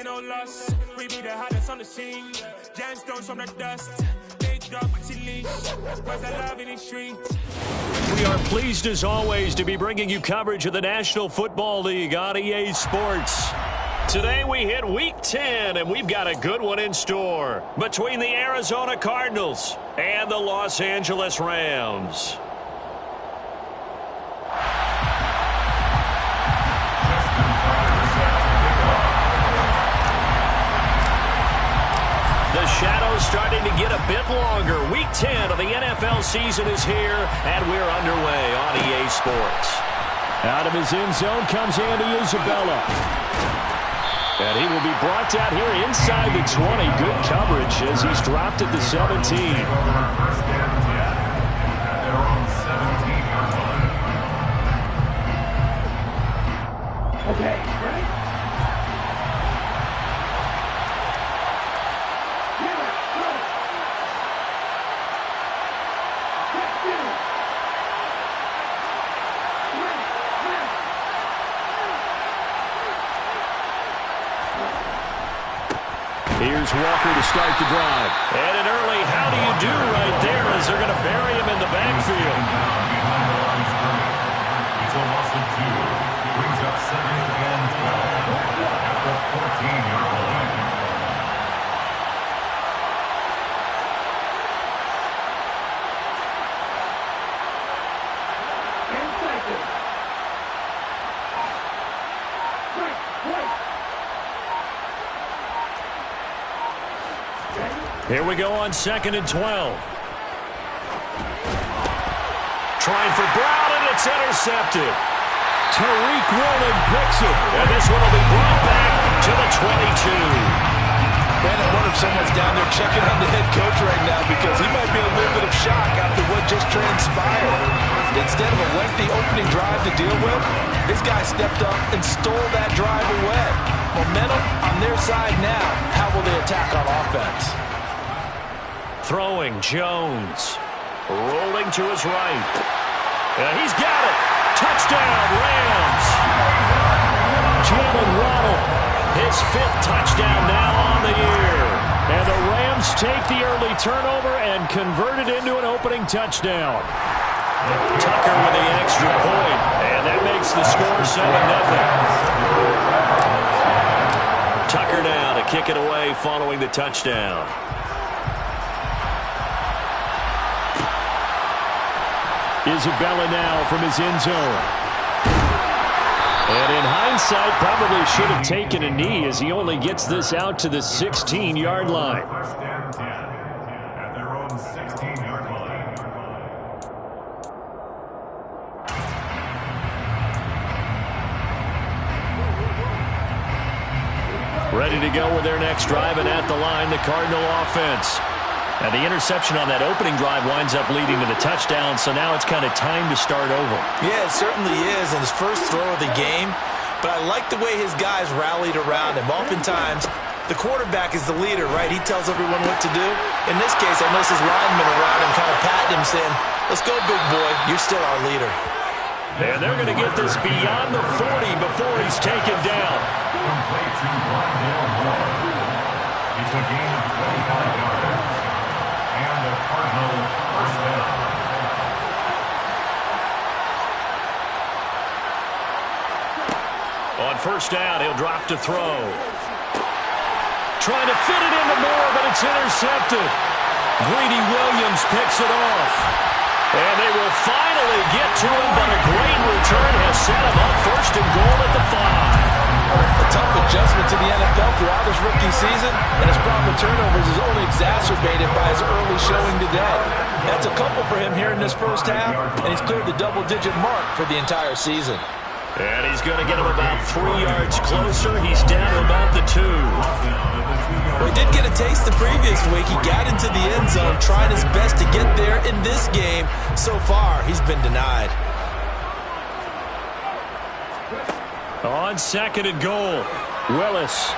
taking no loss. We be the hottest on the scene. Gemstones from the dust. They drop to leash. Where's the love in the streets? We are pleased as always to be bringing you coverage of the National Football League on EA Sports. Today we hit Week 10, and we've got a good one in store between the Arizona Cardinals and the Los Angeles Rams. The shadow's starting to get a bit longer. Week 10 of the NFL season is here, and we're underway on EA Sports. Out of his end zone comes Andy Isabella. And he will be brought down here inside the 20. Good coverage as he's dropped at the 17. Okay, ready? Here's Walker to start the drive. And an early how do you do right there as they're going to bury him in the backfield. He's a loss of 2. Brings up 2nd and 12 at the 14-yard line. Here we go on 2nd and 12. Trying for Brown, and it's intercepted. Tariq Woolen picks it. And this one will be brought back to the 22. Man, I wonder if someone's down there checking on the head coach right now because he might be in a little bit of shock after what just transpired. Instead of a lengthy opening drive to deal with, this guy stepped up and stole that drive away. Momentum on their side now. How will they attack on offense? Throwing Jones. Rolling to his right. And he's got it. Touchdown, Rams. Jalen Waddle. His 5th touchdown now on the year. And the Rams take the early turnover and convert it into an opening touchdown. Tucker with the extra point. And that makes the score 7-0. Tucker now to kick it away following the touchdown. Isabella now from his end zone. And in hindsight, probably should have taken a knee as he only gets this out to the 16-yard line. 1st and 10 at their own 16-yard line. Ready to go with their next drive, and at the line, the Cardinal offense. And the interception on that opening drive winds up leading to the touchdown, so now it's kind of time to start over. Yeah, it certainly is in his first throw of the game, but I like the way his guys rallied around him. Oftentimes, the quarterback is the leader, right? He tells everyone what to do. In this case, I noticed his linemen around him kind of patting him, saying, "Let's go, big boy. You're still our leader." And they're going to get this beyond the 40 before he's taken down. Complete to Rondale Moore. It's a gain of 25 yards. And the Cardinal first down. On 1st down, he'll drop to throw. Trying to fit it into Moore, but it's intercepted. Greedy Williams picks it off. And they will finally get to him, but a great return has set him up 1st and goal at the 5. A tough adjustment to the NFL throughout his rookie season, and his problem with turnovers is only exacerbated by his early showing today. That's a couple for him here in this first half, and he's cleared the double-digit mark for the entire season. And he's going to get him about 3 yards closer. He's down to about the 2. Well, he did get a taste the previous week. He got into the end zone, trying his best to get there in this game. So far, he's been denied. On 2nd and goal, Willis.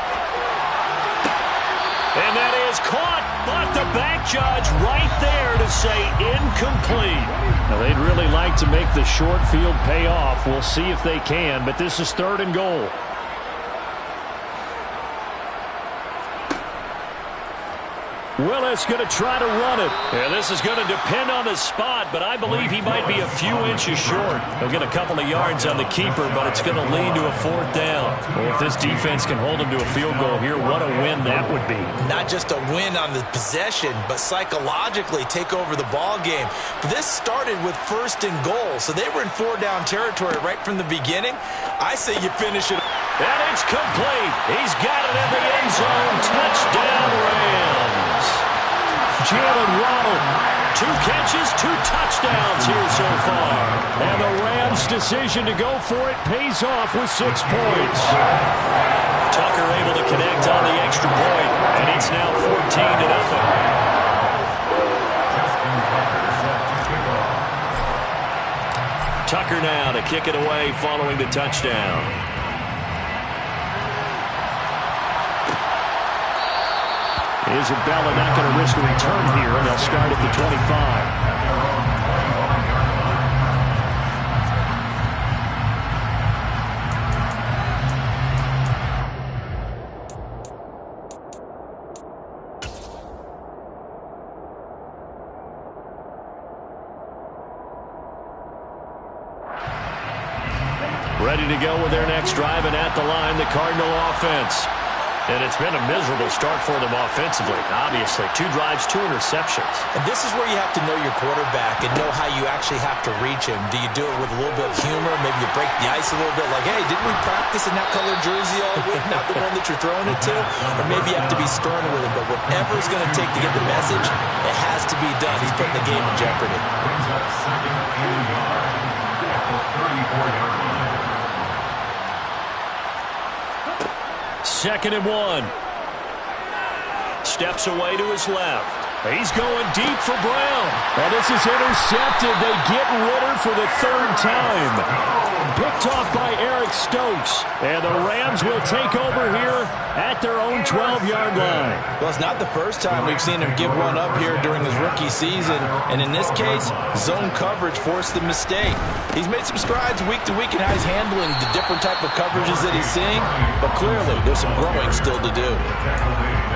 And that is caught, but the back judge right there to say incomplete. Now, they'd really like to make the short field pay off. We'll see if they can, but this is 3rd and goal. Willis going to try to run it. Yeah, this is going to depend on the spot, but I believe he might be a few inches short. He'll get a couple of yards on the keeper, but it's going to lead to a 4th down. Well, if this defense can hold him to a field goal here, what a win that would be. Not just a win on the possession, but psychologically take over the ball game. This started with 1st and goal, so they were in 4-down territory right from the beginning. I say you finish it. And it's complete. He's got it in the end zone. Touchdown, Rams. Jalen Waddle. 2 catches, 2 touchdowns here so far. And the Rams' decision to go for it pays off with 6 points. Tucker able to connect on the extra point, and it's now 14-0. Tucker now to kick it away following the touchdown. Isabella not going to risk a return here, and they'll start at the 25. Ready to go with their next drive, and at the line, the Cardinal offense. And it's been a miserable start for them offensively. Obviously, 2 drives, 2 interceptions. And this is where you have to know your quarterback and know how you actually have to reach him. Do you do it with a little bit of humor? Maybe you break the ice a little bit like, hey, didn't we practice in that colored jersey all week? Not the one that you're throwing it to? Or maybe you have to be stern with him. But whatever it's going to take to get the message, it has to be done. He's putting the game in jeopardy. Brings up 2nd and yard at the 34-yard line. 2nd and 1. Steps away to his left. He's going deep for Brown. And this is intercepted. They get Ritter for the 3rd time. Picked off by Eric Stokes. And the Rams will take over here at their own 12-yard line. Well, it's not the first time we've seen him give one up here during his rookie season. And in this case, zone coverage forced the mistake. He's made some strides week to week in how he's handling the different type of coverages that he's seeing. But clearly, there's some growing still to do.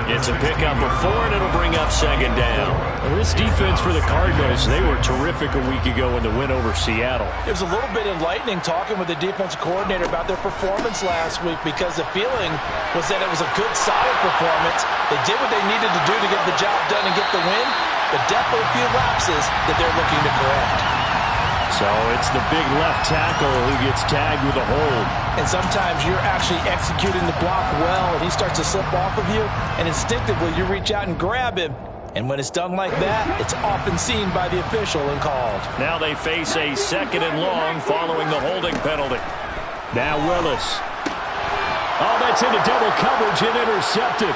It's a pickup of 4, and it'll bring up 2nd down. Well, this defense for the Cardinals, they were terrific a week ago in the win over Seattle. It was a little bit enlightening talking with the defensive coordinator about their performance last week because the feeling was that it was a good, solid performance. They did what they needed to do to get the job done and get the win, but definitely a few lapses that they're looking to correct. So it's the big left tackle who gets tagged with a hold. And sometimes you're actually executing the block well, and he starts to slip off of you, and instinctively you reach out and grab him. And when it's done like that, it's often seen by the official and called. Now they face a 2nd and long following the holding penalty. Now Willis. Oh, that's into double coverage and intercepted.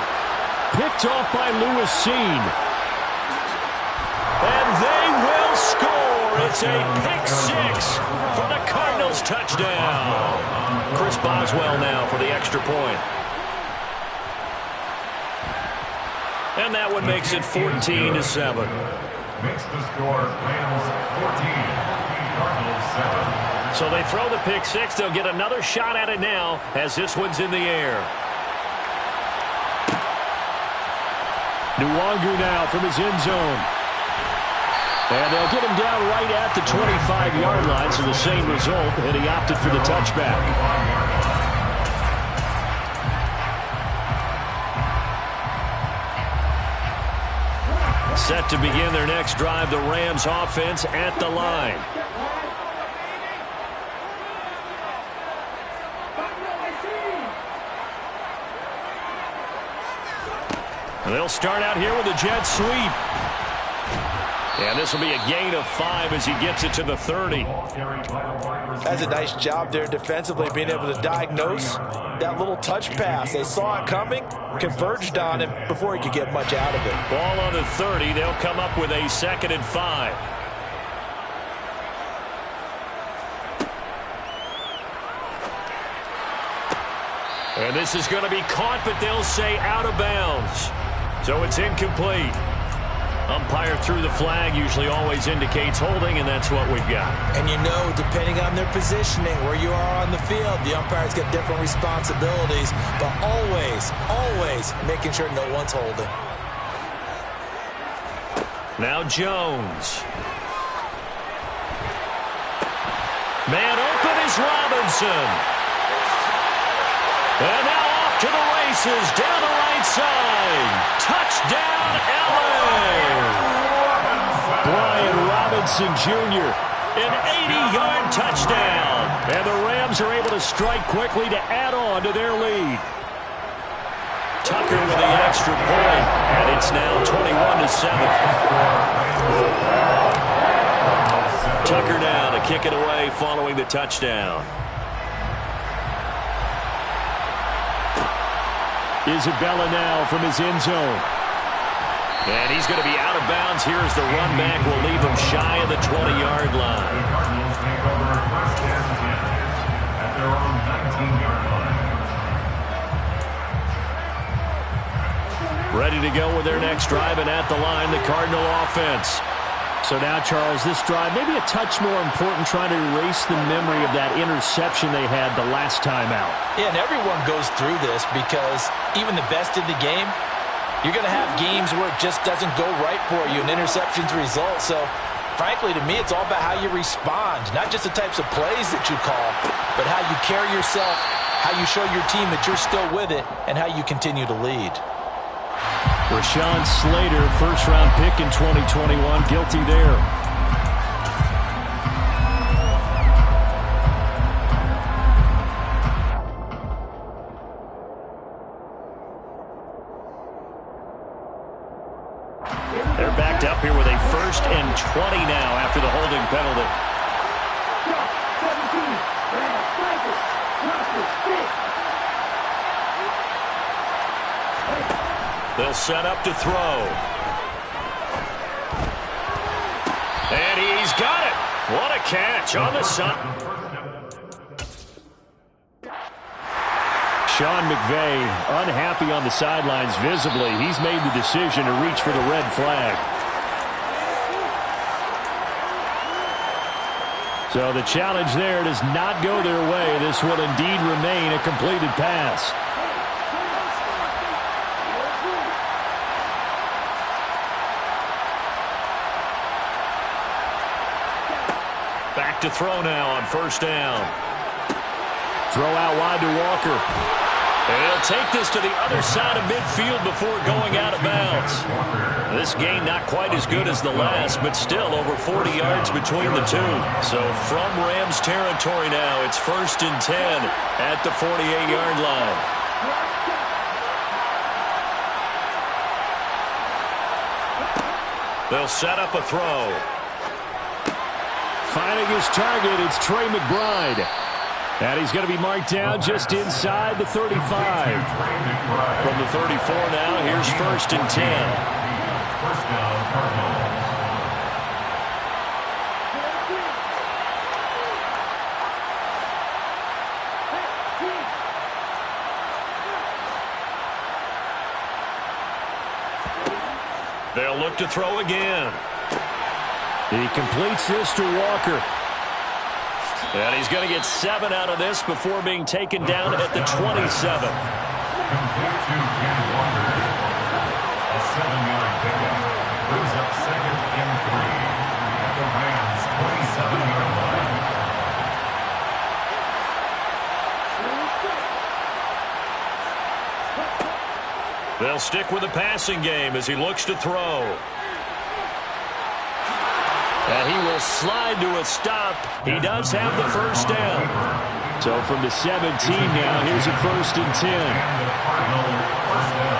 Picked off by Lewis Seen. And they will score. It's a pick 6 for the Cardinals touchdown. Chris Boswell now for the extra point. And that one makes it 14-7. Makes the score Rams 14, Cardinals 7. So they throw the pick 6. They'll get another shot at it now as this one's in the air. Nwangu now from his end zone. And they'll get him down right at the 25-yard line, so the same result, and he opted for the touchback. Set to begin their next drive, the Rams offense at the line. And they'll start out here with a jet sweep. And this will be a gain of 5 as he gets it to the 30. That's a nice job there defensively, being able to diagnose that little touch pass. They saw it coming, converged on him before he could get much out of it. Ball on the 30. They'll come up with a 2nd and 5. And this is going to be caught, but they'll say out of bounds. So it's incomplete. Umpire threw the flag, usually always indicates holding, and that's what we've got. And you know, depending on their positioning, where you are on the field, the umpires get different responsibilities, but always, always making sure no one's holding. Now Jones. Man open is Robinson. And now off to the races down the right side. Touchdown, LA! Brian Robinson Jr., an 80-yard touchdown. And the Rams are able to strike quickly to add on to their lead. Tucker with the extra point, and it's now 21-7. Tucker now to kick it away following the touchdown. Isabella now from his end zone. And he's going to be out of bounds here as the run back will leave him shy of the 20-yard line. The Cardinals take over first and 10 at their own 19-yard line. Ready to go with their next drive, and at the line, the Cardinal offense. So now, Charles, this drive maybe a touch more important, trying to erase the memory of that interception they had the last time out. Yeah, and everyone goes through this because even the best in the game, you're going to have games where it just doesn't go right for you, and interceptions result. So, frankly, to me, it's all about how you respond, not just the types of plays that you call, but how you carry yourself, how you show your team that you're still with it, and how you continue to lead. Rashawn Slater, first-round pick in 2021, guilty there. They're backed up here with a 1st and 20 now after the holding penalty. They'll set up to throw. And he's got it. What a catch on the side. Sean McVay unhappy on the sidelines visibly. He's made the decision to reach for the red flag. So the challenge there does not go their way. This will indeed remain a completed pass. Back to throw now on 1st down. Throw out wide to Walker. And he'll take this to the other side of midfield before going out of bounds. This gain not quite as good as the last, but still over 40 yards between the two. So from Rams territory now, it's 1st and 10 at the 48-yard line. They'll set up a throw. Finding his target, it's Trey McBride. And he's going to be marked down just inside the 35. From the 34 now, here's 1st and 10. First down, Cardinals. They'll look to throw again. He completes this to Walker. And he's going to get 7 out of this before being taken down at the 27. Complete to Ken Walker. A 7-yard pickup. Brings up 2nd and 3 at the Rams' 27-yard line. They'll stick with the passing game as he looks to throw. And he will slide to a stop. He does have the 1st down. So from the 17 now, here's a 1st and 10. And the Cardinal first down.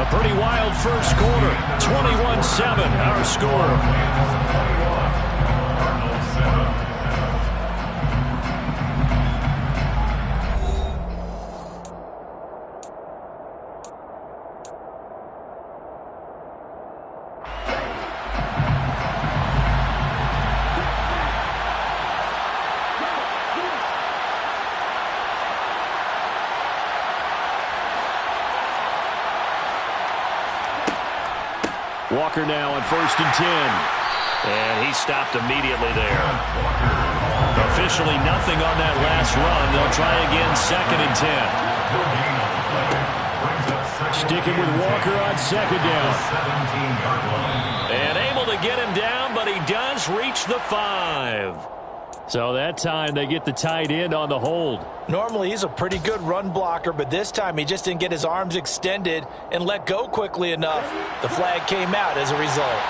A pretty wild first quarter. 21-7, our score. Cardinals 7. Walker now on 1st and 10. And he stopped immediately there. Officially nothing on that last run. They'll try again 2nd and 10. Sticking with Walker on 2nd down. And able to get him down, but he does reach the 5. So that time they get the tight end on the hold. Normally he's a pretty good run blocker, but this time he just didn't get his arms extended and let go quickly enough. The flag came out as a result.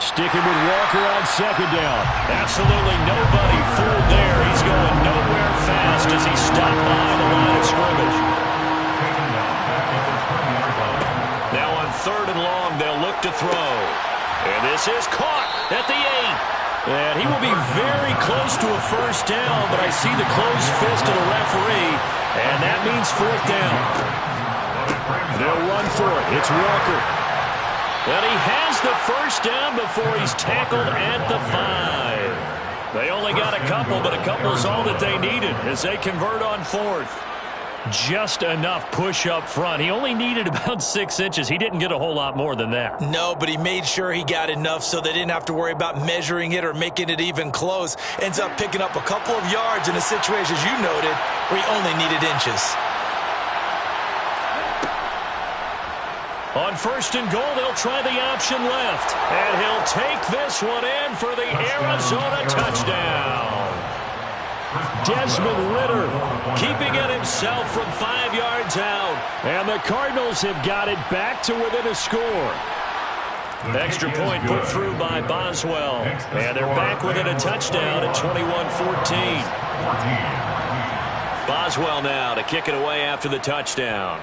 Sticking with Walker on 2nd down. Absolutely nobody fooled there. He's going nowhere fast as he stopped by the line of scrimmage. Now on 3rd and long, they'll look to throw. And this is caught at the 8. And he will be very close to a first down, but I see the closed fist of the referee, and that means 4th down. They'll run for it. It's Walker. And he has the first down before he's tackled at the 5. They only got a couple, but a couple is all that they needed as they convert on 4th. Just enough push up front. He only needed about 6 inches. He didn't get a whole lot more than that. No, but he made sure he got enough so they didn't have to worry about measuring it or making it even close. Ends up picking up a couple of yards in a situation, as you noted, where he only needed inches. On 1st and goal, they'll try the option left. And he'll take this one in for the Arizona touchdown. Desmond Ridder Keeping it himself from 5 yards out. And the Cardinals have got it back to within a score. Extra point put through by Boswell. And they're back within a touchdown at 21-14. Boswell now to kick it away after the touchdown.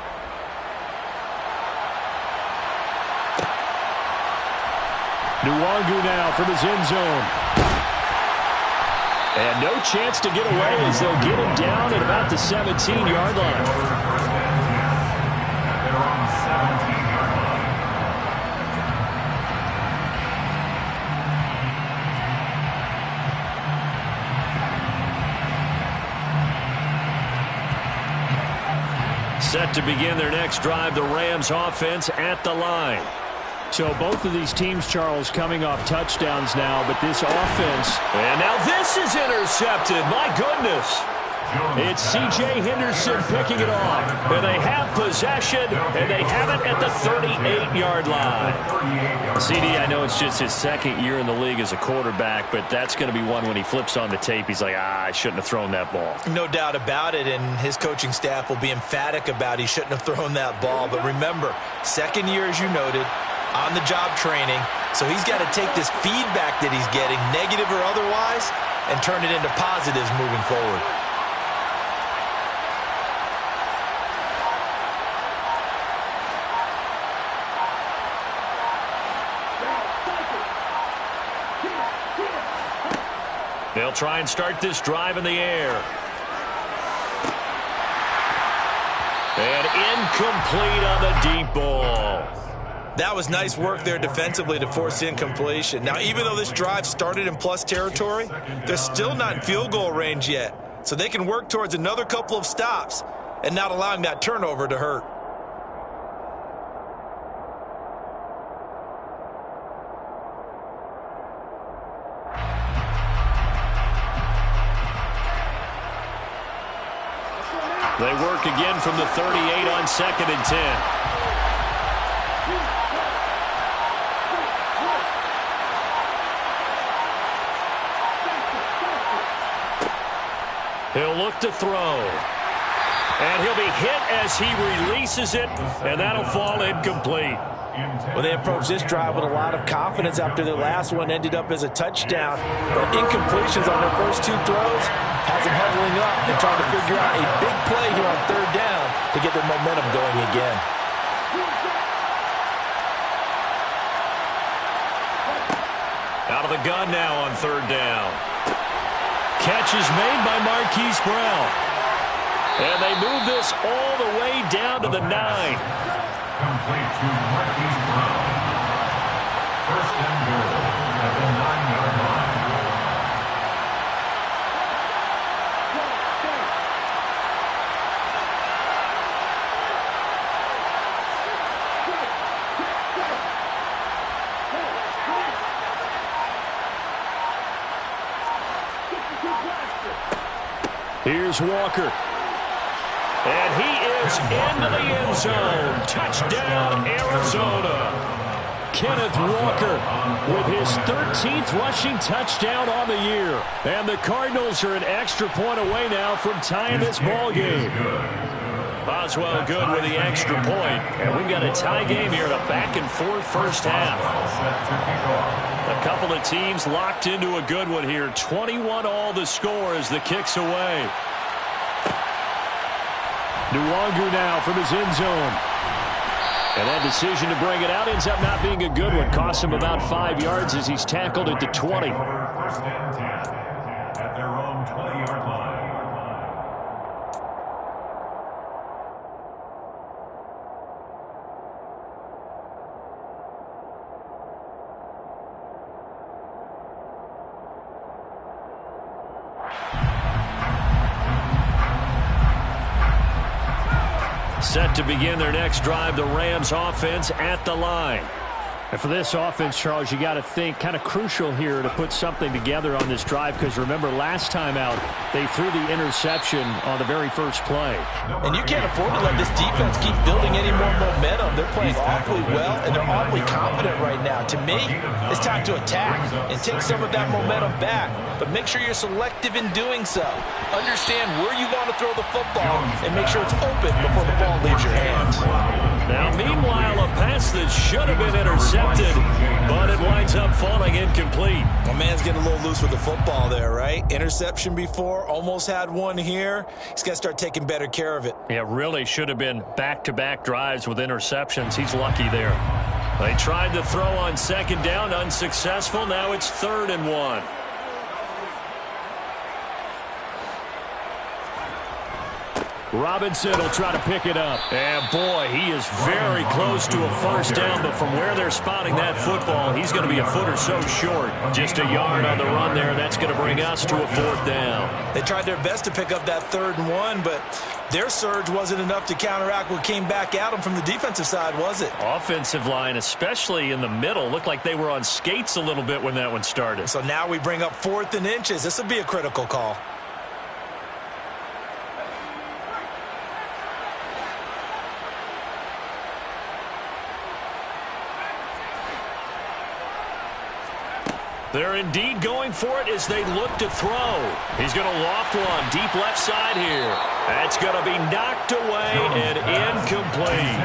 Nwangu now from his end zone. And no chance to get away as they'll get him down at about the 17-yard line. They're on the 17-yard line. Set to begin their next drive, the Rams offense at the line. So both of these teams, Charles, coming off touchdowns now, but this offense... And now this is intercepted. My goodness. It's C.J. Henderson picking it off. And they have possession, and they have it at the 38-yard line. CD, I know it's just his 2nd year in the league as a quarterback, but that's going to be one when he flips on the tape, he's like, I shouldn't have thrown that ball. No doubt about it, and his coaching staff will be emphatic about he shouldn't have thrown that ball. But remember, 2nd year, as you noted, on-the-job training, so he's got to take this feedback that he's getting, negative or otherwise, and turn it into positives moving forward. They'll try and start this drive in the air. And incomplete on the deep ball. That was nice work there defensively to force incompletion. Now, even though this drive started in plus territory, they're still not in field goal range yet. So they can work towards another couple of stops and not allowing that turnover to hurt. They work again from the 38 on 2nd and 10. He'll look to throw. And he'll be hit as he releases it, and that'll fall incomplete. Well, they approached this drive with a lot of confidence after their last one ended up as a touchdown. But incompletions on their first 2 throws has them huddling up and trying to figure out a big play here on 3rd down to get their momentum going again. Out of the gun now on 3rd down. Catch is made by Marquise Brown. And they move this all the way down to the 9. Complete to Marquise Brown. 1st and goal at the 9-yard line. Here's Walker. And he is into the end zone. Touchdown, Arizona. Kenneth Walker with his 13th rushing touchdown on the year. And the Cardinals are an extra point away now from tying this ball game. Boswell good with the extra point. And we've got a tie game here in a back-and-forth first half. A couple of teams locked into a good one here. 21-all the score as the kick's away. Nwangu now from his end zone. And that decision to bring it out ends up not being a good one. Costs him about 5 yards as he's tackled at the 20. First and 10 at their own 20-yard line. Set to begin their next drive, the Rams offense at the line. And for this offense, Charles, you got to think kind of crucial here to put something together on this drive, because remember last time out they threw the interception on the very first play. And you can't afford to let this defense keep building any more momentum. They're playing awfully well, and they're awfully confident right now. To me, it's time to attack and take some of that momentum back. But make sure you're selective in doing so. Understand where you want to throw the football and make sure it's open before the ball leaves your hands. Now, meanwhile, a pass that should have been intercepted, but it winds up falling incomplete. My man's getting a little loose with the football there, right? Interception before, almost had one here. He's got to start taking better care of it. Yeah, really should have been back-to-back drives with interceptions. He's lucky there. They tried to throw on second down, unsuccessful. Now it's 3rd and 1. Robinson will try to pick it up. And boy, he is very close to a first down, but from where they're spotting that football, he's going to be a foot or so short. Just a yard on the run there. That's going to bring us to a 4th down. They tried their best to pick up that 3rd and 1, but their surge wasn't enough to counteract what came back at them from the defensive side, was it? Offensive line, especially in the middle, looked like they were on skates a little bit when that one started. So now we bring up 4th and inches. This will be a critical call. They're indeed going for it as they look to throw. He's going to loft one deep left side here. That's going to be knocked away and incomplete.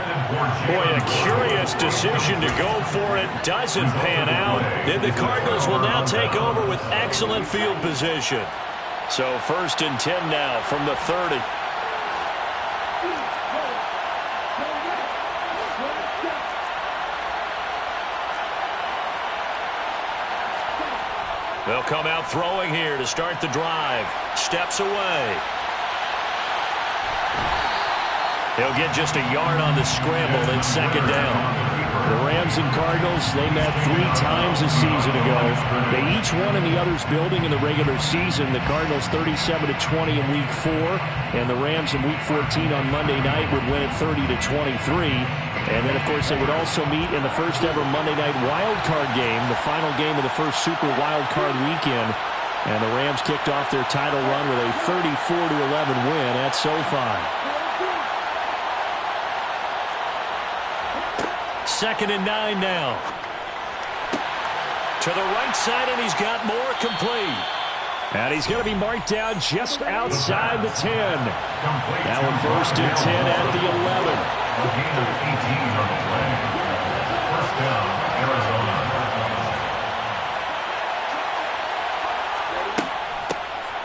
Boy, a curious decision to go for it. Doesn't pan out. And the Cardinals will now take over with excellent field position. So 1st and 10 now from the 30. They'll come out throwing here to start the drive. Steps away. He'll get just a yard on the scramble in 2nd down. The Rams and Cardinals, they met 3 times a season ago. They each won in the other's building in the regular season. The Cardinals 37-20 in Week 4, and the Rams in Week 14 on Monday night would win it 30-23. And then, of course, they would also meet in the first ever Monday night wild card game, the final game of the first Super Wild Card weekend. And the Rams kicked off their title run with a 34-11 win at SoFi. 2nd and 9 now. To the right side, and he's got more complete. And he's going to be marked down just outside the 10. Now a 1st and 10 at the 11. A gain of 18 on the play. First down, Arizona.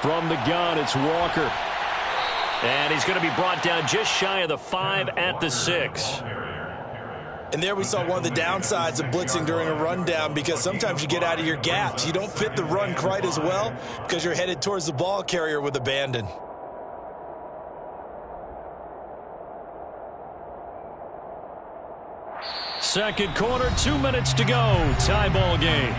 From the gun, it's Walker. And he's going to be brought down just shy of the 5 at the 6. And there we saw one of the downsides of blitzing during a rundown, because sometimes you get out of your gaps. You don't fit the run quite as well because you're headed towards the ball carrier with abandon. Second quarter, 2 minutes to go. Tie ball game.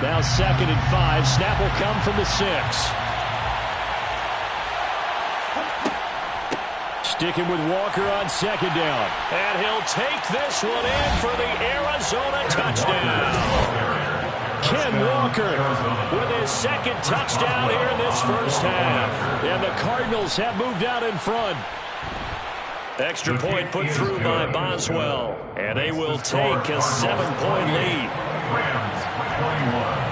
Now 2nd and 5. Snap will come from the 6. Sticking with Walker on second down. And he'll take this one in for the Arizona touchdown. Ken Walker with his second touchdown here in this first half. And the Cardinals have moved out in front. Extra point put through by Boswell. And they will take a 7-point lead. Rams 21.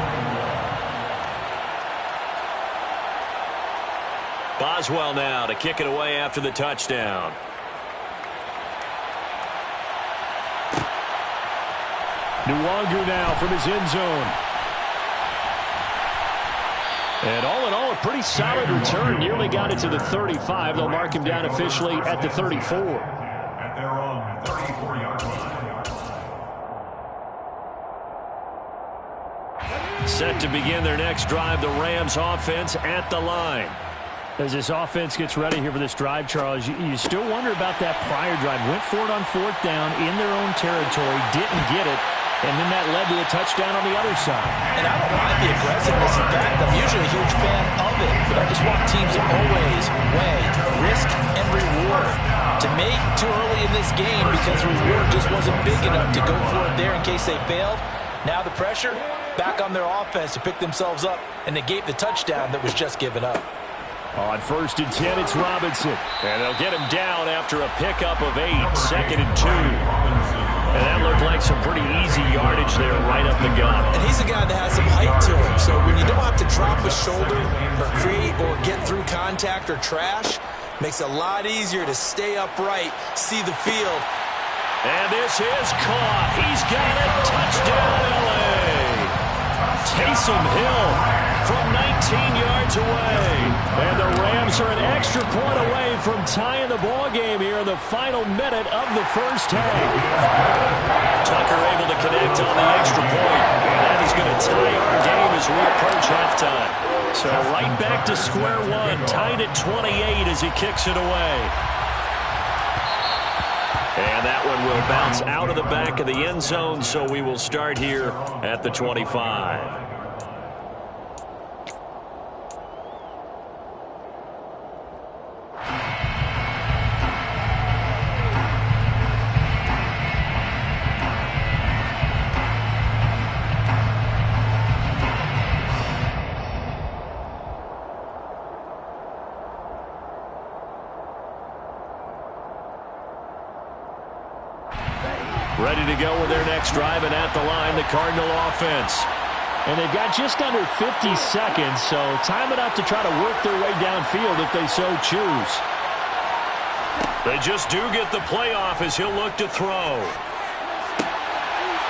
Boswell now to kick it away after the touchdown. Nwangu now from his end zone. And all in all, a pretty solid return. Nearly got it to the 35. They'll mark him down officially at the 34. At their own 34-yard line. Set to begin their next drive, the Rams offense at the line. As this offense gets ready here for this drive, Charles, you still wonder about that prior drive. Went for it on fourth down in their own territory, didn't get it, and then that led to a touchdown on the other side. And I don't mind the aggressiveness. In fact, I'm usually a huge fan of it, but I just want teams to always weigh risk and reward. To me, too early in this game because the reward just wasn't big enough to go for it there in case they failed. Now the pressure back on their offense to pick themselves up and negate the touchdown that was just given up. On 1st and 10, it's Robinson. And they'll get him down after a pickup of 8, 2nd and 2. And that looked like some pretty easy yardage there right up the gut. And he's a guy that has some height to him, so when you don't have to drop a shoulder or create or get through contact or trash, makes it a lot easier to stay upright, see the field. And this is caught. He's got it. Touchdown, L.A. Taysom Hill from 19 yards away. And the Rams are an extra point away from tying the ball game here in the final minute of the first half. Tucker able to connect on the extra point. And that is going to tie our game as we approach halftime. So right back to square one, tied at 28 as he kicks it away. And that one will bounce out of the back of the end zone, so we will start here at the 25. Ready to go with their next drive, and at the line, the Cardinal offense. And they've got just under 50 seconds, so time it up to try to work their way downfield if they so choose. They just do get the playoff as he'll look to throw.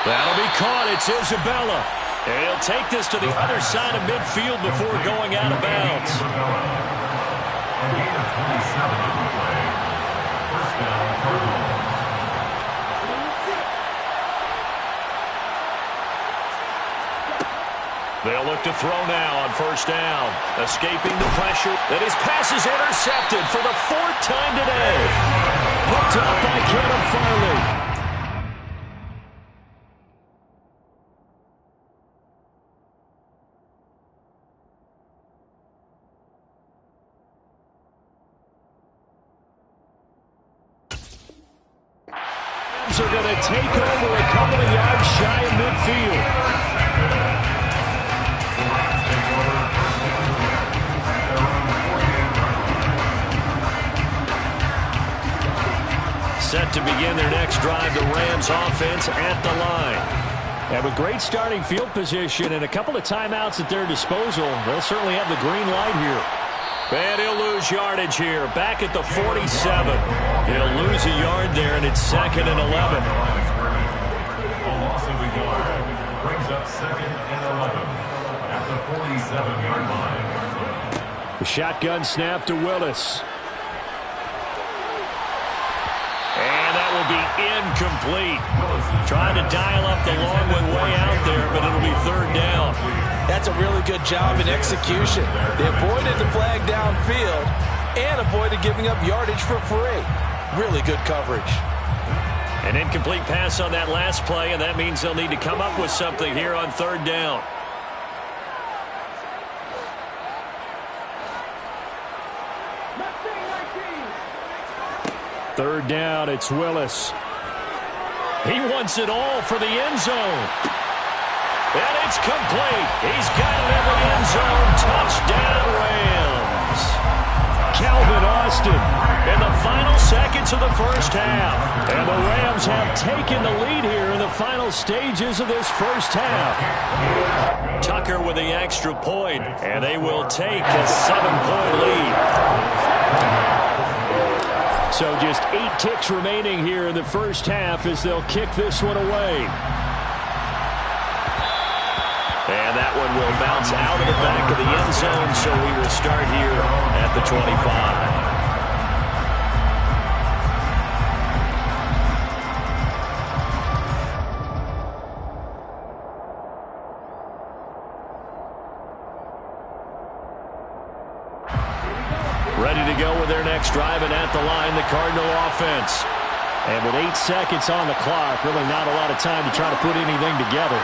That'll be caught. It's Isabella. And he'll take this to the other side of midfield before going out of bounds. A gain of 27 on the play. First down, Cardinals. They'll look to throw now on first down. Escaping the pressure. And his pass is intercepted for the 4th time today. Picked up by Caleb Farley. Are going to take over a couple of yards shy of midfield. Set to begin their next drive, the Rams offense at the line. And with great starting field position and a couple of timeouts at their disposal, they'll certainly have the green light here. And he'll lose yardage here, back at the 47. He'll lose a yard there, and it's 2nd and 11. A loss of a yard brings up 2nd and 11 at the 47-yard line. The shotgun snap to Willis. And that will be incomplete. Trying to dial up the long one way out there, but it'll be 3rd down. That's a really good job in execution. They avoided the flag downfield and avoided giving up yardage for free. Really good coverage. An incomplete pass on that last play, and that means they'll need to come up with something here on 3rd down. Third down, it's Willis. He wants it all for the end zone. And it's complete. He's got it in the end zone. Touchdown, Rams. Calvin Austin in the final seconds of the first half. And the Rams have taken the lead here in the final stages of this first half. Tucker with the extra point, and they will take a 7-point lead. So just 8 ticks remaining here in the first half as they'll kick this one away. And that one will bounce out of the back of the end zone, so we will start here at the 25. Ready to go with their next drive, and at the line, the Cardinal offense. And with 8 seconds on the clock, really not a lot of time to try to put anything together.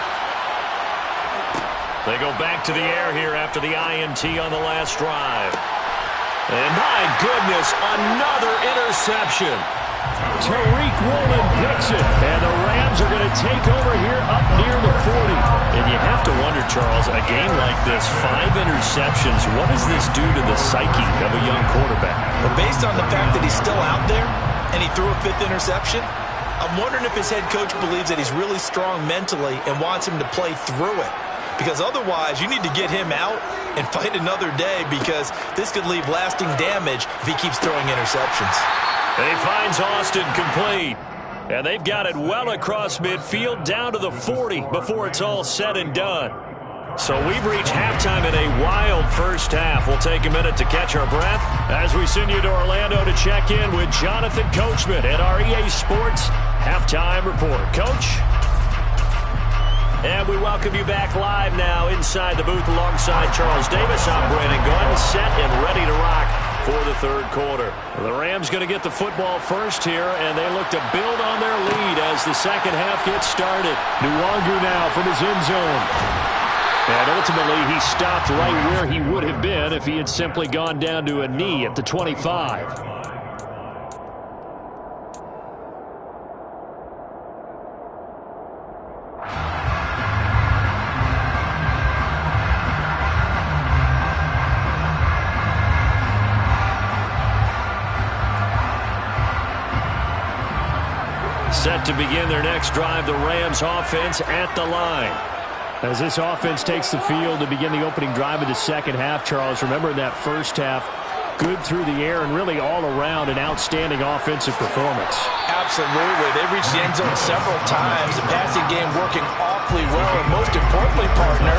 They go back to the air here after the INT on the last drive. And my goodness, another interception. Tariq Woolen picks it, and the Rams are going to take over here up near the 40. And you have to wonder, Charles, a game like this, 5 interceptions, what does this do to the psyche of a young quarterback? Well, based on the fact that he's still out there and he threw a 5th interception, I'm wondering if his head coach believes that he's really strong mentally and wants him to play through it. Because otherwise, you need to get him out and fight another day, because this could leave lasting damage if he keeps throwing interceptions. And he finds Austin complete. And they've got it well across midfield down to the 40 before it's all said and done. So we've reached halftime in a wild first half. We'll take a minute to catch our breath as we send you to Orlando to check in with Jonathan Coachman at our EA Sports Halftime Report. Coach? And we welcome you back live now inside the booth alongside Charles Davis. I'm Brandon Gordon, set and ready to rock for the third quarter. The Rams going to get the football first here, and they look to build on their lead as the second half gets started. Nwangu now from his end zone. And ultimately, he stopped right where he would have been if he had simply gone down to a knee at the 25. Set to begin their next drive, the Rams offense at the line. As this offense takes the field to begin the opening drive of the second half, Charles, remember in that first half, good through the air and really all around an outstanding offensive performance. Absolutely. They reached the end zone several times. The passing game working awfully well, and most importantly, partner,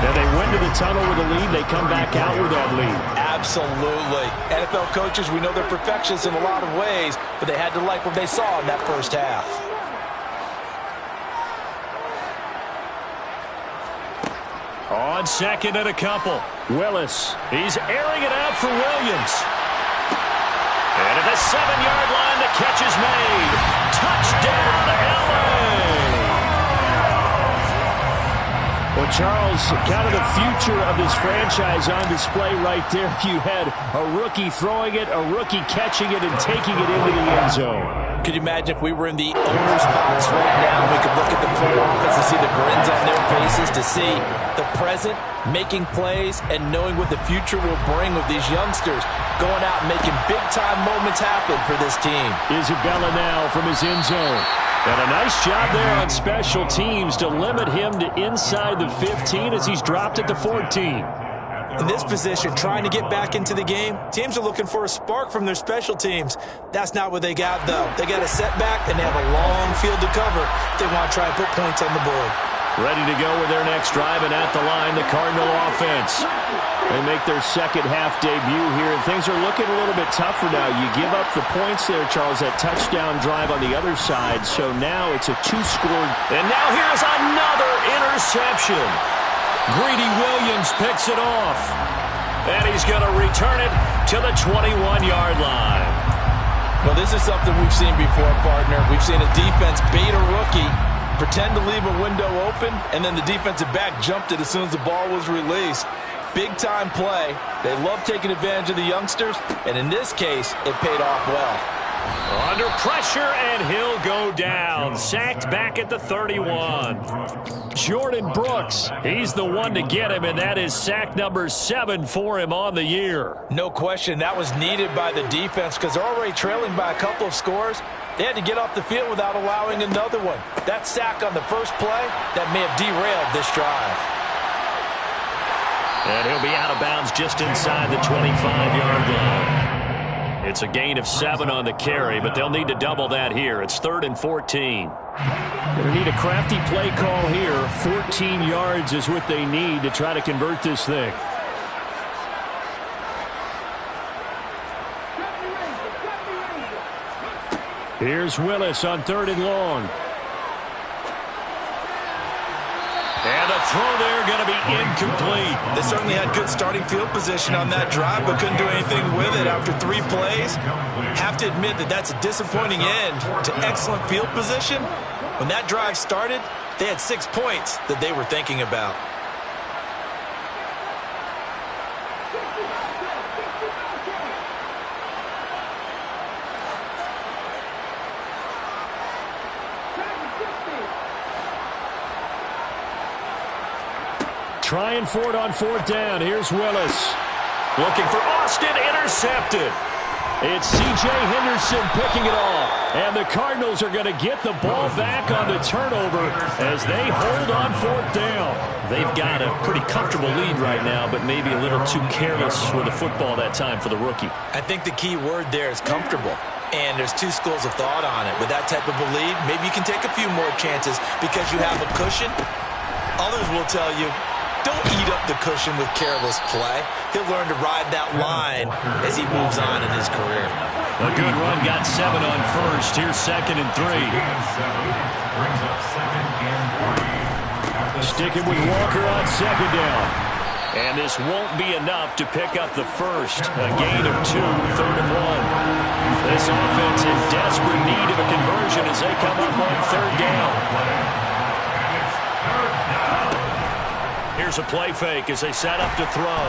and they went to the tunnel with a lead. They come back out with that lead. Absolutely. NFL coaches, we know they're perfectionists in a lot of ways, but they had to like what they saw in that first half. On second and a couple, Willis. He's airing it out for Williams. And at the 7-yard line, the catch is made. Touchdown, LA! Well, Charles, kind of the future of this franchise on display right there. You had a rookie throwing it, a rookie catching it, and taking it into the end zone. Could you imagine if we were in the owner's box right now, we could look at the front office and see the grins on their faces, to see the present making plays and knowing what the future will bring with these youngsters going out and making big-time moments happen for this team. Isabella now from his end zone. And a nice job there on special teams to limit him to inside the 15 as he's dropped at the 14. In this position, trying to get back into the game, teams are looking for a spark from their special teams. That's not what they got, though. They got a setback, and they have a long field to cover if they want to try and put points on the board. Ready to go with their next drive, and at the line, the Cardinal offense. They make their second half debut here, and things are looking a little bit tougher now. You give up the points there, Charles, that touchdown drive on the other side, so now it's a 2-score. And now here's another interception. Greedy Williams picks it off, and he's going to return it to the 21-yard line. Well, this is something we've seen before, partner. We've seen a defense bait a rookie, pretend to leave a window open, and then the defensive back jumped it as soon as the ball was released. Big-time play. They love taking advantage of the youngsters, and in this case, it paid off well. Under pressure, and he'll go down. Sacked back at the 31. Jordan Brooks, he's the one to get him, and that is sack number 7 for him on the year. No question, that was needed by the defense because they're already trailing by a couple of scores. They had to get off the field without allowing another one. That sack on the first play, that may have derailed this drive. And he'll be out of bounds just inside the 25-yard line. It's a gain of 7 on the carry, but they'll need to double that here. It's 3rd and 14. Going to need a crafty play call here. 14 yards is what they need to try to convert this thing. Here's Willis on 3rd and long. And the throw there going to be incomplete. They certainly had good starting field position on that drive, but couldn't do anything with it after 3 plays. Have to admit that that's a disappointing end to excellent field position. When that drive started, they had 6 points that they were thinking about. Trying for it on 4th down. Here's Willis. Looking for Austin, intercepted. It's C.J. Henderson picking it off. And the Cardinals are going to get the ball back on the turnover as they hold on 4th down. They've got a pretty comfortable lead right now, but maybe a little too careless with the football that time for the rookie. I think the key word there is comfortable. And there's 2 schools of thought on it. With that type of a lead, maybe you can take a few more chances because you have a cushion. Others will tell you, don't eat up the cushion with careless play. He'll learn to ride that line as he moves on in his career. A good run, got 7 on 1st. Here's 2nd and 3. Sticking with Walker on 2nd down. And this won't be enough to pick up the first. A gain of 2, 3rd and 1. This offense in desperate need of a conversion as they come up on 3rd down. Here's a play fake as they set up to throw.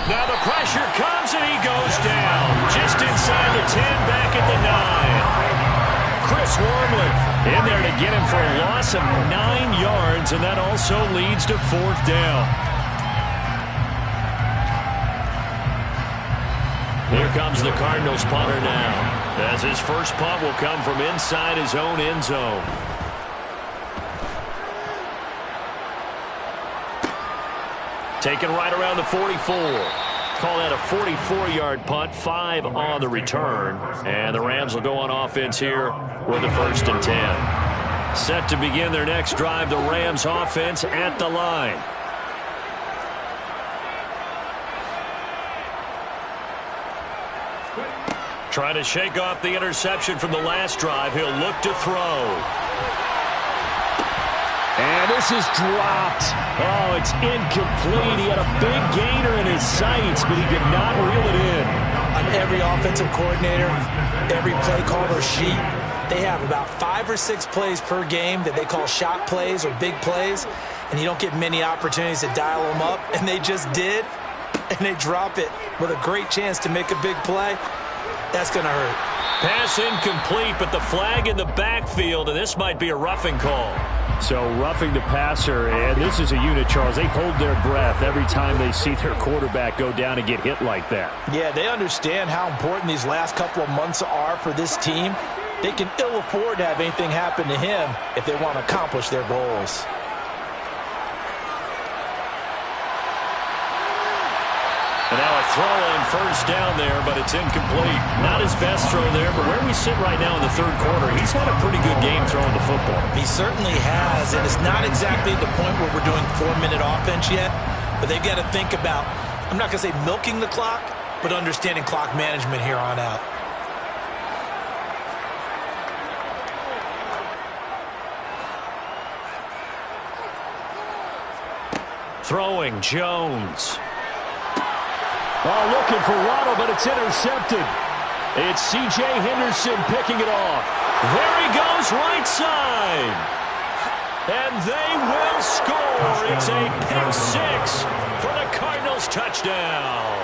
Now the pressure comes and he goes down. Just inside the 10, back at the 9. Chris Wormley in there to get him for a loss of 9 yards, and that also leads to 4th down. Here comes the Cardinals punter now, as his first punt will come from inside his own end zone. Taken right around the 44. Call that a 44-yard punt, 5 on the return. And the Rams will go on offense here with the 1st and 10. Set to begin their next drive, the Rams offense at the line. Trying to shake off the interception from the last drive. He'll look to throw. And this is dropped. Oh, it's incomplete. He had a big gainer in his sights, but he did not reel it in. On every offensive coordinator, every play caller sheet, they have about 5 or 6 plays per game that they call shot plays or big plays, and you don't get many opportunities to dial them up, and they just did, and they drop it with a great chance to make a big play. That's going to hurt. Pass incomplete, but the flag in the backfield, and this might be a roughing call. So roughing the passer, and this is a unit, Charles. They hold their breath every time they see their quarterback go down and get hit like that. Yeah, they understand how important these last couple of months are for this team. They can ill afford to have anything happen to him if they want to accomplish their goals. And now a throw on 1st down there, but it's incomplete. Not his best throw there, but where we sit right now in the 3rd quarter, he's had a pretty good game throwing the football. He certainly has, and it's not exactly the point where we're doing 4-minute offense yet, but they've got to think about, I'm not going to say milking the clock, but understanding clock management here on out. Throwing, Jones. Oh, looking for Waddle, but it's intercepted. It's C.J. Henderson picking it off. There he goes, right side. And they will score. It's a pick 6 for the Cardinals touchdown.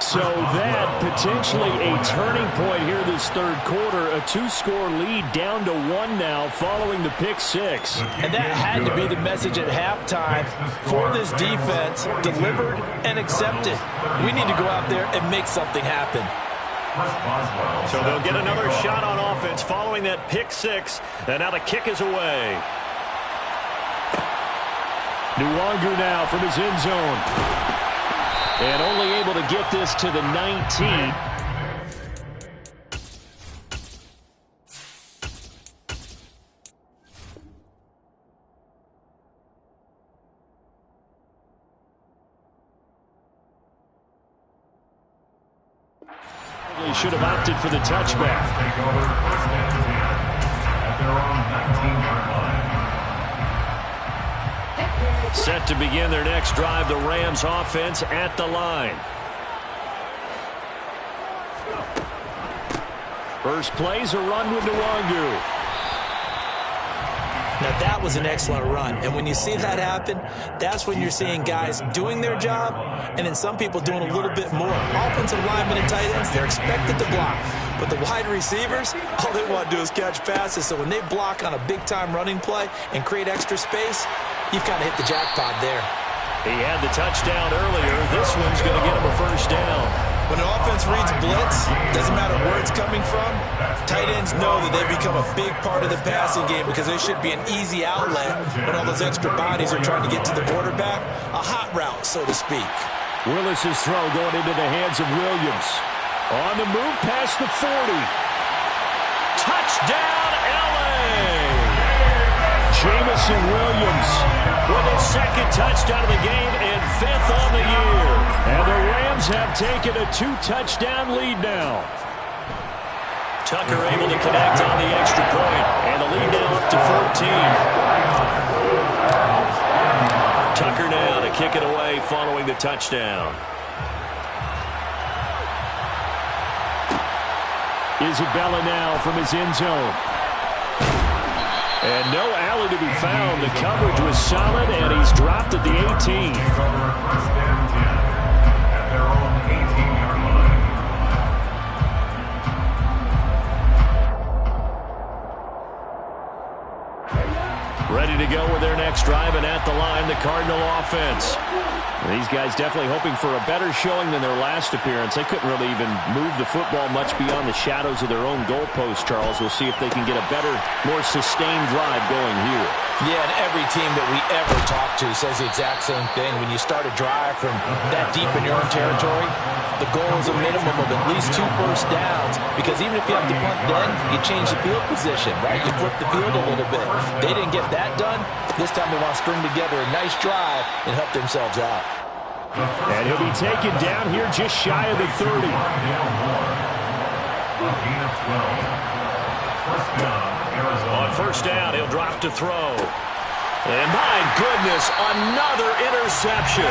So that potentially a turning point here this third quarter. A 2-score lead down to 1 now following the pick six. And that had to be the message at halftime for this defense. Delivered and accepted. We need to go out there and make something happen. So they'll get another shot on offense following that pick six. And now the kick is away. Nwangu now from his end zone. And only able to get this to the 19. He should have opted for the touchback. Take over first and 10 at their own 19-yard line. Set to begin their next drive, the Rams offense at the line. First play's a run with Nwangu. Now, that was an excellent run. And when you see that happen, that's when you're seeing guys doing their job and then some people doing a little bit more. Offensive linemen and tight ends, they're expected to block. But the wide receivers, all they want to do is catch passes. So when they block on a big-time running play and create extra space, you've kind of hit the jackpot there. He had the touchdown earlier. This one's going to get him a first down. When an offense reads blitz, doesn't matter where it's coming from, tight ends know that they become a big part of the passing game because they should be an easy outlet when all those extra bodies are trying to get to the quarterback. A hot route, so to speak. Willis's throw going into the hands of Williams. On the move past the 40. Touchdown, L.A.! Jamison Williams with his second touchdown of the game and 5th on the year. And the Rams have taken a 2-touchdown lead now. Tucker able to connect on the extra point, and the lead now up to 14. Tucker now to kick it away following the touchdown. Isabella now from his end zone. And no alley to be found. The coverage was solid, and he's dropped at the 18. First and 10 at their own 18-yard line. Ready to go with their next drive, and at the line, the Cardinal offense. These guys definitely hoping for a better showing than their last appearance. They couldn't really even move the football much beyond the shadows of their own goalpost, Charles. We'll see if they can get a better, more sustained drive going here. Yeah, and every team that we ever talk to says the exact same thing. When you start a drive from that deep in your own territory, the goal is a minimum of at least 2 first downs, because even if you have to punt then, you change the field position, right? You flip the field a little bit. They didn't get that done. This time they want to string together a nice drive and help themselves out. And he'll be taken down here just shy of the 30. A gain of 12. First down, Arizona. On first down, he'll drop to throw. And my goodness, another interception.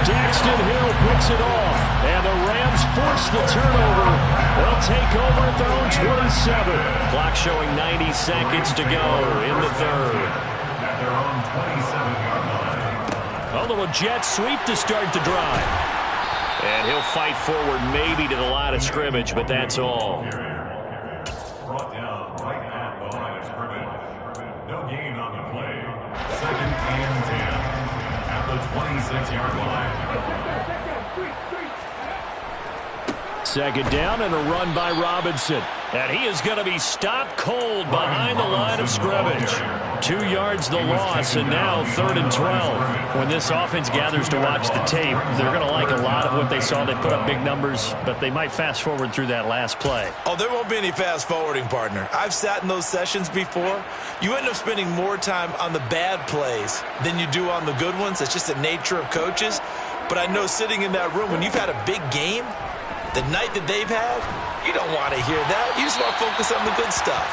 Daxton Hill picks it off, and the Rams force the turnover. They'll take over at their own 27. Clock showing 90 seconds to go in the third. At their own 27-yard line. A little jet sweep to start the drive. And he'll fight forward maybe to the line of scrimmage, but that's all. Brought down right at the line of scrimmage. No gain on the play. Second and 10 at the 26-yard line. Second down and a run by Robinson. And he is going to be stopped cold behind the line of scrimmage. 2 yards the loss, and now 3rd and 12. When this offense gathers to watch the tape, they're going to like a lot of what they saw. They put up big numbers, but they might fast forward through that last play. Oh, there won't be any fast forwarding, partner. I've sat in those sessions before. You end up spending more time on the bad plays than you do on the good ones. It's just the nature of coaches. But I know sitting in that room, when you've had a big game, the night that they've had, you don't want to hear that. You just want to focus on the good stuff.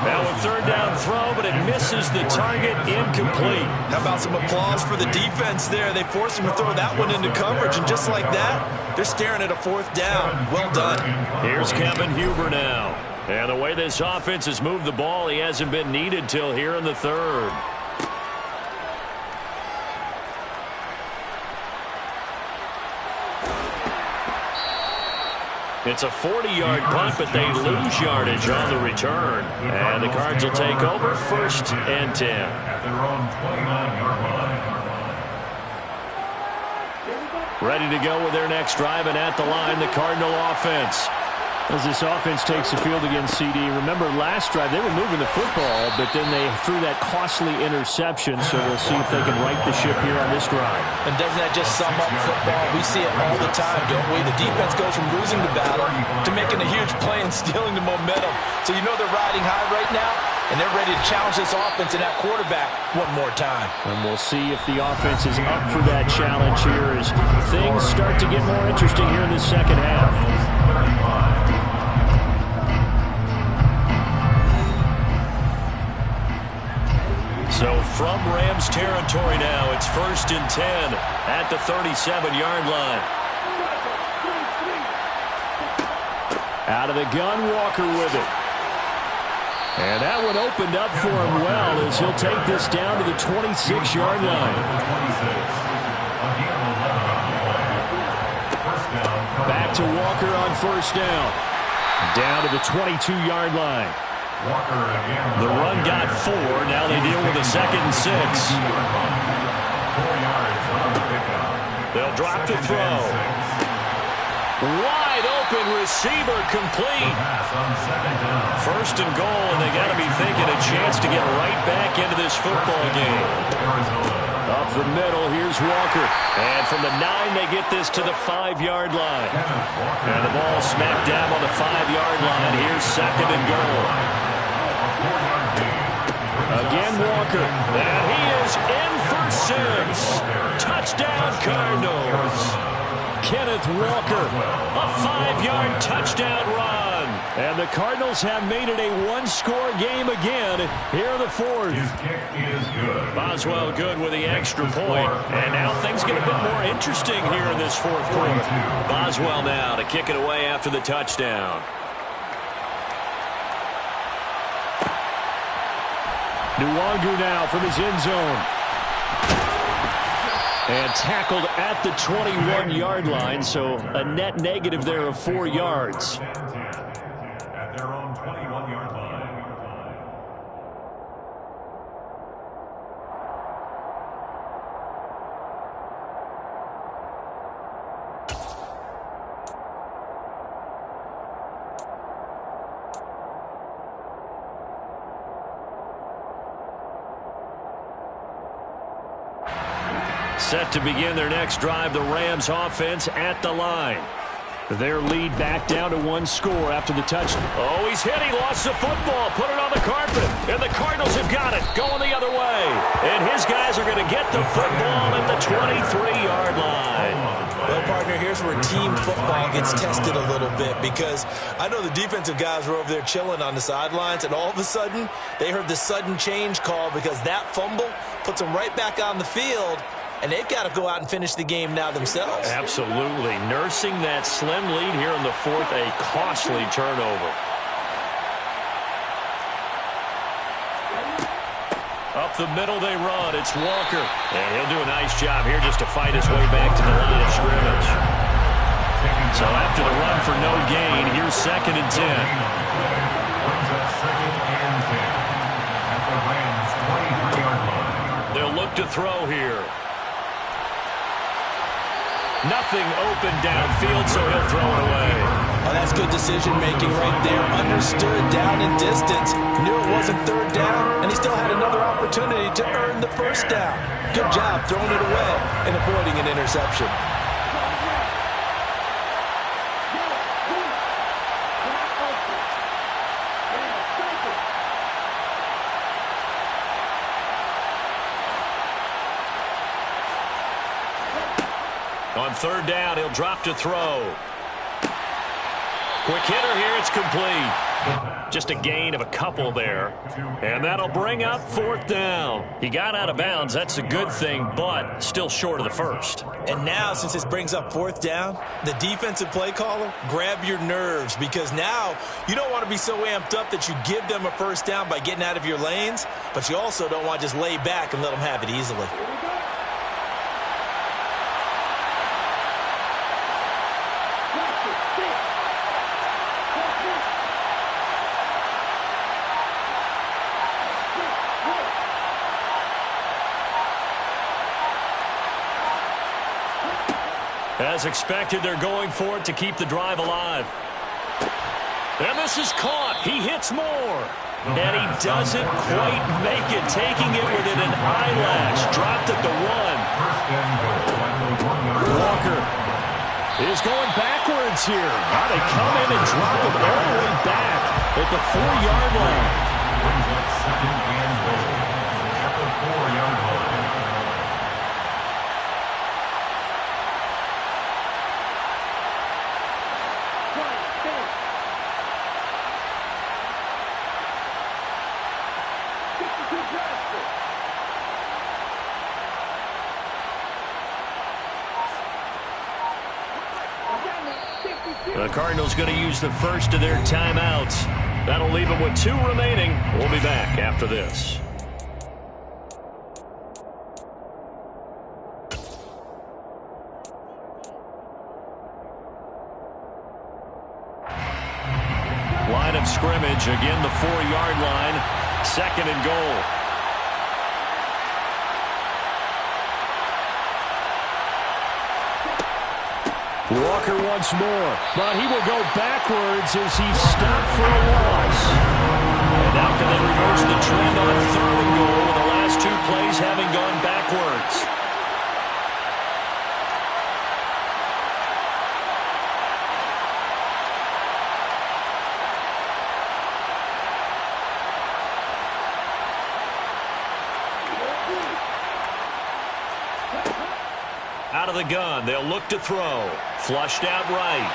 Now a 3rd down throw, but it misses the target, incomplete. How about some applause for the defense there? They forced him to throw that one into coverage, and just like that, they're staring at a 4th down. Well done. Here's Kevin Huber now. And the way this offense has moved the ball, he hasn't been needed till here in the 3rd. It's a 40-yard punt, but they lose yardage on the return. And the Cards will take over 1st and 10. At their own 29-yard line. Ready to go with their next drive, and at the line, the Cardinal offense. As this offense takes the field against CD, remember last drive they were moving the football, but then they threw that costly interception, so we'll see if they can right the ship here on this drive. And doesn't that just sum up football? We see it all the time, don't we? The defense goes from losing the battle to making a huge play and stealing the momentum. So you know they're riding high right now, and they're ready to challenge this offense and that quarterback one more time. And we'll see if the offense is up for that challenge here as things start to get more interesting here in the second half. So from Rams territory now, it's 1st and 10 at the 37-yard line. Out of the gun, Walker with it. And that one opened up for him well as he'll take this down to the 26-yard line. Back to Walker on 1st down. Down to the 22-yard line. The run got 4. Now they deal with a 2nd and 6. They'll drop the throw. Wide open receiver complete. 1st and goal, and they got to be thinking a chance to get right back into this football game. Up the middle, here's Walker. And from the 9, they get this to the 5-yard line. And the ball smacked down on the 5-yard line. Here's 2nd and goal. Again, Walker. And he is in for 6. Touchdown, Cardinals. Kenneth Walker. A 5-yard touchdown run. And the Cardinals have made it a one-score game again here in the 4th. His kick is good. Boswell good with the extra point. And now things get a bit more interesting here in this 4th quarter. Boswell now to kick it away after the touchdown. Nwangu now from his end zone. And tackled at the 21-yard line, so a net negative there of 4 yards. At their own 21-yard line. Set to begin their next drive, the Rams offense at the line. Their lead back down to 1 score after the touchdown. Oh, he's hit. He lost the football. Put it on the carpet. And the Cardinals have got it. Going the other way. And his guys are going to get the football at the 23-yard line. Well, partner, here's where team football gets tested a little bit because I know the defensive guys were over there chilling on the sidelines, and all of a sudden they heard the sudden change call because that fumble puts them right back on the field. And they've got to go out and finish the game now themselves. Absolutely. Nursing that slim lead here in the 4th, a costly turnover. Up the middle they run. It's Walker. And he'll do a nice job here just to fight his way back to the line of scrimmage. So after the run for no gain, here's 2nd and 10. They'll look to throw here. Nothing open downfield, so he'll throw it away. Oh, that's good decision-making right there. Understood down in distance. Knew it wasn't 3rd down, and he still had another opportunity to earn the 1st down. Good job throwing it away and avoiding an interception. On 3rd down, he'll drop to throw. Quick hitter here, it's complete. Just a gain of a couple there. And that'll bring up 4th down. He got out of bounds, that's a good thing, but still short of the 1st. And now, since this brings up 4th down, the defensive play caller, grab your nerves because now you don't want to be so amped up that you give them a 1st down by getting out of your lanes, but you also don't want to just lay back and let them have it easily. As expected, they're going for it to keep the drive alive. And this is caught. He hits more. And he doesn't quite make it, taking it within an eyelash. Dropped at the 1. Walker is going backwards here. Now they come in and drop him all the way back at the 4-yard line. Brings up second and goal at the 4-yard line. The Cardinals going to use the first of their timeouts. That'll leave them with 2 remaining. We'll be back after this. Line of scrimmage, again the 4-yard line. Second and goal. Walker once more, but he will go backwards as he's stopped for a loss. And now can they reverse the trend on 3rd and goal with the last 2 plays having gone backwards? Out of the gun, they'll look to throw. Flushed out right.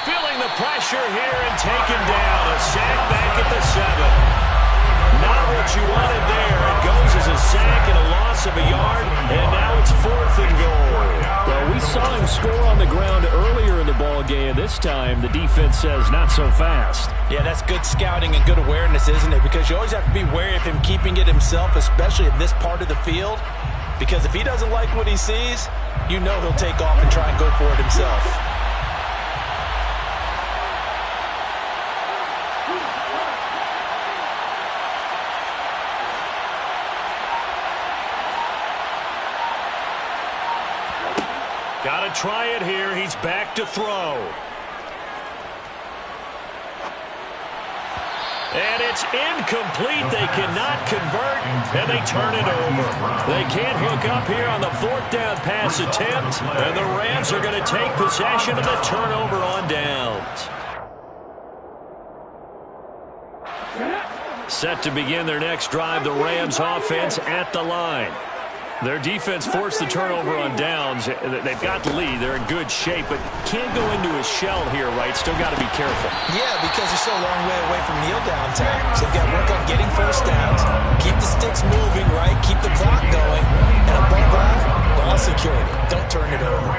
Feeling the pressure here and taken down. A sack back at the 7. Not what you wanted there. It goes as a sack and a loss of a yard, and now it's 4th and goal. Well, we saw him score on the ground earlier in the ball game. This time, the defense says not so fast. Yeah, that's good scouting and good awareness, isn't it? Because you always have to be wary of him keeping it himself, especially in this part of the field. Because if he doesn't like what he sees, you know he'll take off and try and go for it himself. Got to try it here. He's back to throw. And it's incomplete. They cannot convert, and they turn it over. They can't hook up here on the 4th down pass attempt, and the Rams are going to take possession of the turnover on downs. Set to begin their next drive, the Rams offense at the line. Their defense forced the turnover on downs. They've got the lead. They're in good shape, but can't go into a shell here, right? Still got to be careful. Yeah, because they're so a long way away from kneel-down tackles. They've got to work on getting first downs, keep the sticks moving, right? Keep the clock going. And above all, ball security. Don't turn it over.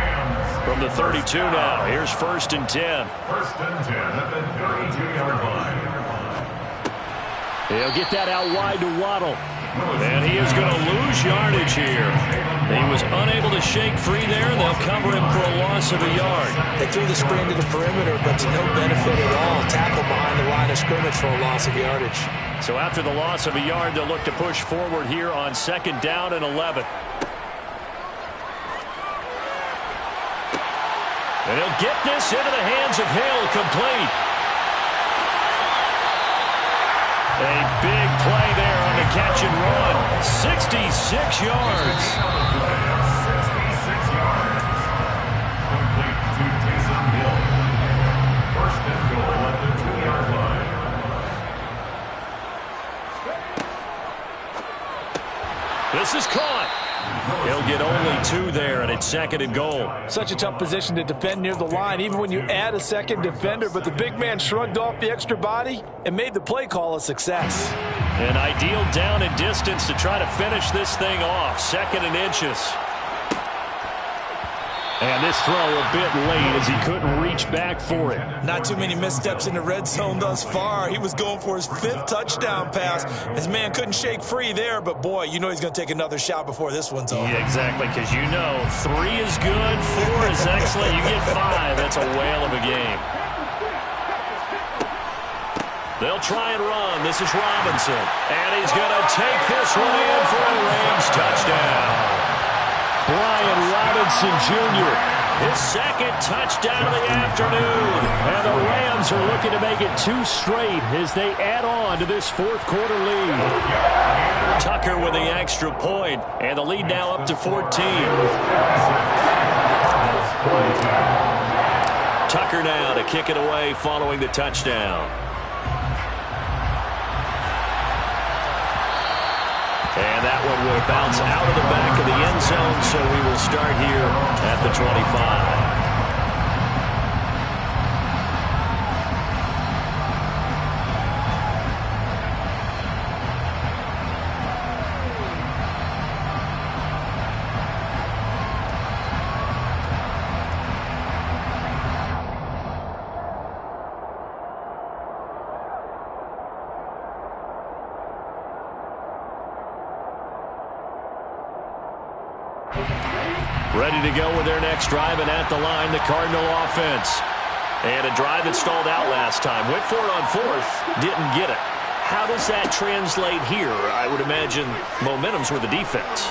From the 32 now, here's 1st and 10. 1st and 10 at the 32-yard line. He'll get that out wide to Waddle. And he is going to lose yardage here. He was unable to shake free there, and they'll cover him for a loss of a yard. They threw the screen to the perimeter, but to no benefit at all. Tackle behind the line of scrimmage for a loss of yardage. So after the loss of a yard, they'll look to push forward here on 2nd down and 11. And he'll get this into the hands of Hill, complete. A big play there on the catch and run. 66 yards. 66 yards. Complete to Taysom Hill. 1st and goal at the 2-yard line. This is caught. He'll get only 2 there, and it's 2nd and goal. Such a tough position to defend near the line, even when you add a second defender, but the big man shrugged off the extra body and made the play call a success. An ideal down and distance to try to finish this thing off. 2nd and inches. And this throw a bit late as he couldn't reach back for it. Not too many missteps in the red zone thus far. He was going for his 5th touchdown pass. His man couldn't shake free there, but boy, you know he's going to take another shot before this one's over. Yeah, exactly, because you know 3 is good, 4 is excellent. You get 5, that's a whale of a game. They'll try and run. This is Robinson. And he's going to take this one in for a Rams touchdown. Brian Robinson Jr. His second touchdown of the afternoon. And the Rams are looking to make it 2 straight as they add on to this fourth quarter lead. Tucker with the extra point, and the lead now up to 14. Tucker now to kick it away following the touchdown. And that one will bounce out of the back of the end zone, so we will start here at the 25. Ready to go with their next drive, and at the line, the Cardinal offense. And a drive that stalled out last time. Went for it on fourth, didn't get it. How does that translate here? I would imagine momentum's with the defense.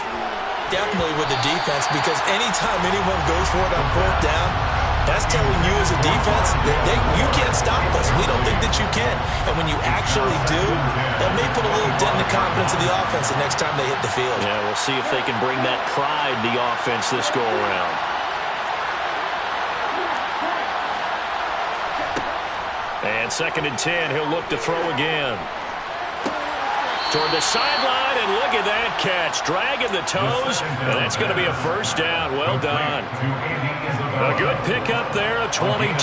Definitely with the defense, because anytime anyone goes for it on fourth down, that's telling you as a defense that you can't stop us. We don't think that you can. And when you actually do, that may put a little dent in the confidence of the offense the next time they hit the field. Yeah, we'll see if they can bring that pride to the offense this go-around. And 2nd and 10, he'll look to throw again. Toward the sideline, and look at that catch. Dragging the toes, and that's going to be a first down. Well done. A good pickup there, a 22.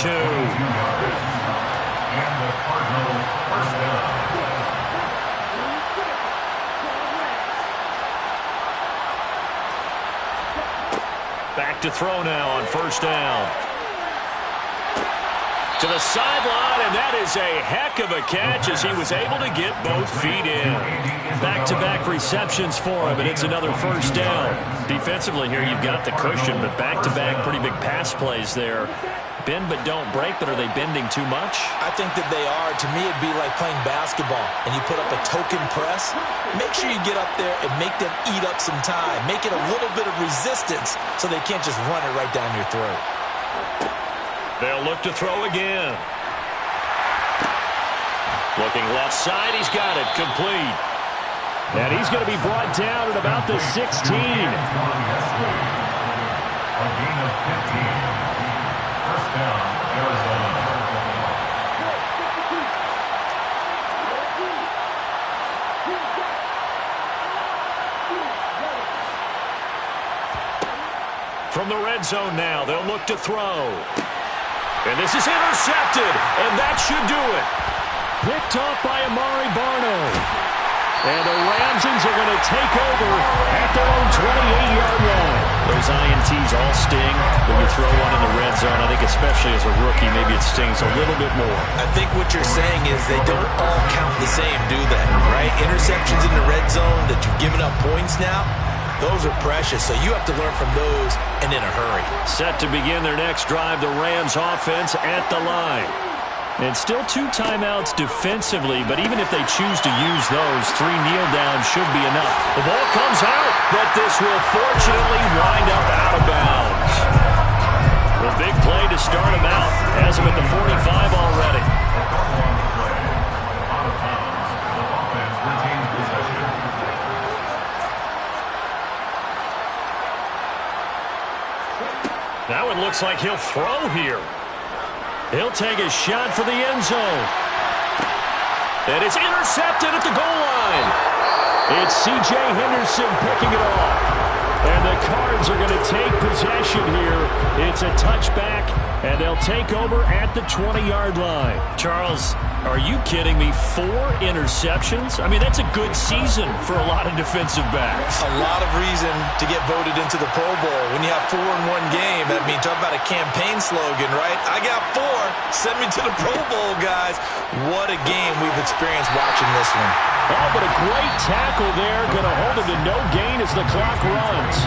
Back to throw now on first down. To the sideline, and that is a heck of a catch as he was able to get both feet in. Back-to-back receptions for him, and it's another first down. Defensively here, you've got the cushion, but back-to-back pretty big pass plays there. Bend but don't break, but are they bending too much? I think that they are. To me, it'd be like playing basketball, and you put up a token press. Make sure you get up there and make them eat up some time. Make it a little bit of resistance so they can't just run it right down your throat. They'll look to throw again. Looking left side, he's got it, complete. And he's going to be brought down at about the 16. A gain of 15. First down, Arizona. From the red zone now, they'll look to throw. And this is intercepted, and that should do it. Picked off by Amari Barno. And the Ramsons are going to take over at their own 28-yard line. Those INTs all sting when you throw one in the red zone. I think especially as a rookie, maybe it stings a little bit more. I think what you're saying is they don't all count the same, do they? Right? Interceptions in the red zone that you've given up points now, those are precious, so you have to learn from those and in a hurry. Set to begin their next drive, the Rams offense at the line. And still 2 timeouts defensively, but even if they choose to use those, 3 kneel downs should be enough. The ball comes out, but this will fortunately wind up out of bounds. A big play to start him out. Has him at the 45 already. Now it looks like he'll throw here. He'll take a shot for the end zone. And it's intercepted at the goal line. It's C.J. Henderson picking it off. And the Cards are going to take possession here. It's a touchback, and they'll take over at the 20-yard line. Charles, are you kidding me? 4 interceptions? I mean, that's a good season for a lot of defensive backs. A lot of reason to get voted into the Pro Bowl. When you have 4 in one game, I mean, talk about a campaign slogan, right? I got 4. Send me to the Pro Bowl, guys. What a game we've experienced watching this one. Oh, but a great tackle there. Going to hold him to no gain as the clock runs.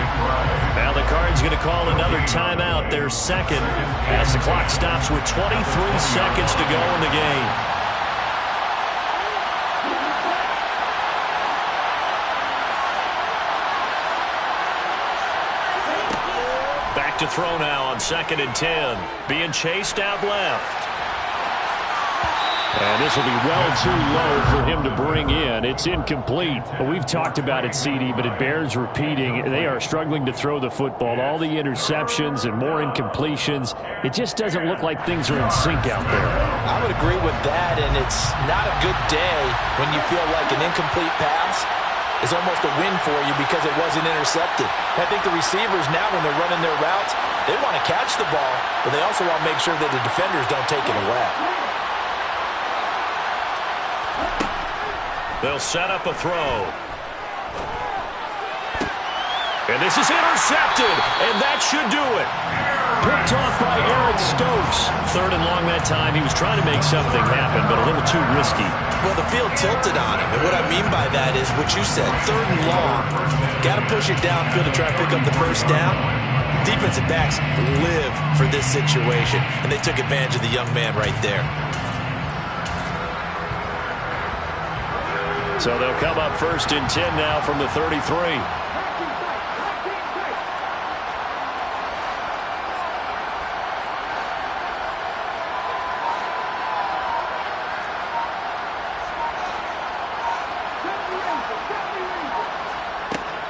Now the Cards going to call another timeout, their second, as the clock stops with 23 seconds to go in the game. throw now on 2nd and 10. Being chased out left. And this will be well too low for him to bring in. It's incomplete. We've talked about it, CD, but it bears repeating. They are struggling to throw the football. All the interceptions and more incompletions. It just doesn't look like things are in sync out there. I would agree with that, and it's not a good day when you feel like an incomplete pass is almost a win for you because it wasn't intercepted. I think the receivers now, when they're running their routes, they want to catch the ball, but they also want to make sure that the defenders don't take it away. They'll set up a throw. And this is intercepted, and that should do it. Picked off by Eric Stokes. 3rd and long that time. He was trying to make something happen, but a little too risky. Well, the field tilted on him, and what I mean by that is what you said, 3rd and long. Got to push it downfield to try and pick up the first down. Defensive backs live for this situation, and they took advantage of the young man right there. So they'll come up 1st and 10 now from the 33.